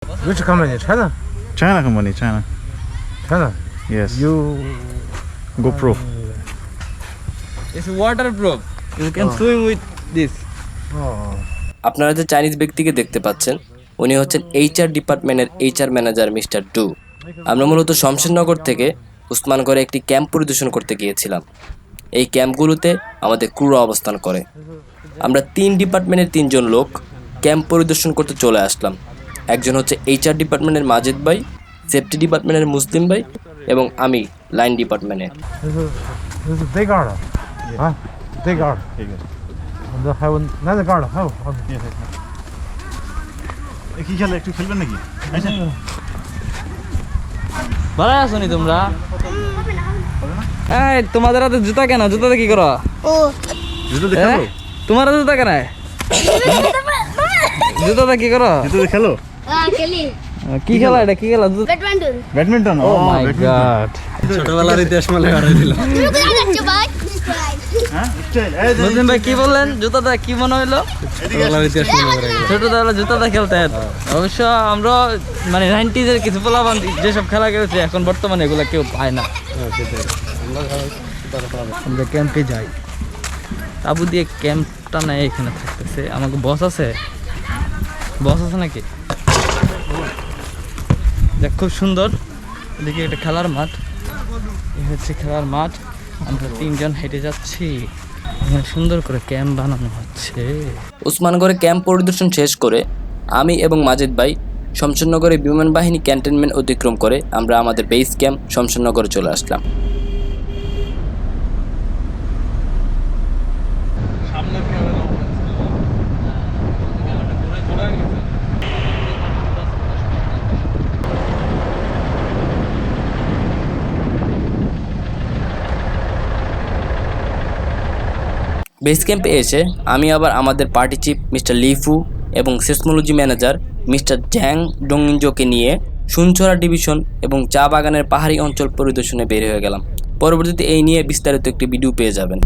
Which company? China? China company, China. China? Yes. You... GoPro. It's waterproof. You can swim with this. Oh. আপনারা যে Chinese ব্যক্তিকে দেখতে পাচ্ছেন উনি হচ্ছেন এইচআর ডিপার্টমেন্টের এইচআর ম্যানেজার মিস্টার ডু। আমরা মূলত শমশেরনগর থেকে উসমানগড়ে একটি ক্যাম্প পরিদর্শন করতে গিয়েছিলাম। এই ক্যাম্পগুলোতে আমাদের ক্রুরা অবস্থান করে। আমরা 3 ডিপার্টমেন্টের 3 জন লোক ক্যাম্প পরিদর্শন করতে চলে আসলাম। একজন হচ্ছে এইচআর ডিপার্টমেন্টের মাজেদ ভাই, সেফটি ডিপার্টমেন্টের মুসলিম ভাই এবং আমি লাইন ডিপার্টমেন্টের। This is big guard. Huh? Big guard. And the have another guard. How? কি খেলে একটু খেলবেন নাকি? ভালো আছো নি তোমরা? এই তোমাদের হাতে জুতা কেন? জুতাতে কি করো? জুতো দেখাবো? তোমার জুতা কেন? জুতাতে কি করো? জুতো দেখালো? খেলি কি খেলা এটা? কি খেলা? Badminton badminton. Oh my god, ছোটবেলার ইতিহাস মনে হারাই দিল। তুমি কোথায় যাচ্ছ ভাই? হ্যাঁ স্টাইল। এই মুসলিম ভাই কি বললেন? জুতাটা কি মনে হইলো? ছোটবেলার ইতিহাস মনে হারাই গেল। ছোটবেলা জুতাটা খেলতেন। অবশ্য আমরা মানে 90s এর কিছু পোলাপান যেসব খেলা খেলেছে এখন বর্তমানে এগুলা কেউ পায় না। আমরা ক্যাম্পে যাই, তাবু দিয়ে ক্যাম্পটা নেয় এখানে থাকতেছে। আমাকে বস আছে? বস আছে নাকি? দেখ খুব সুন্দর, এদিকে একটা খেলার মাঠ, এই হচ্ছে খেলার মাঠ। আমরা 3 জন হেঁটে যাচ্ছি, এখানে সুন্দর করে ক্যাম্প বানানো হচ্ছে। উসমানগড়ে ক্যাম্প পরিদর্শন শেষ করে আমি এবং মাজেদ ভাই শমশেরনগরে বিমান বাহিনী ক্যান্টনমেন্ট অতিক্রম করে আমরা আমাদের বেস ক্যাম্প শমশেরনগরে চলে আসলাম। বেস ক্যাম্পে এসে আমি আবার আমাদের পার্টি চিফ মিস্টার লিফু এবং সেসমোলজি ম্যানেজার মিস্টার জ্যাং ডংইনজোকে নিয়ে সুনছড়া ডিভিশন এবং চা বাগানের পাহাড়ি অঞ্চল পরিদর্শনে বের হয়ে গেলাম। পরবর্তীতে এই নিয়ে বিস্তারিত একটি ভিডিও পেয়ে যাবেন।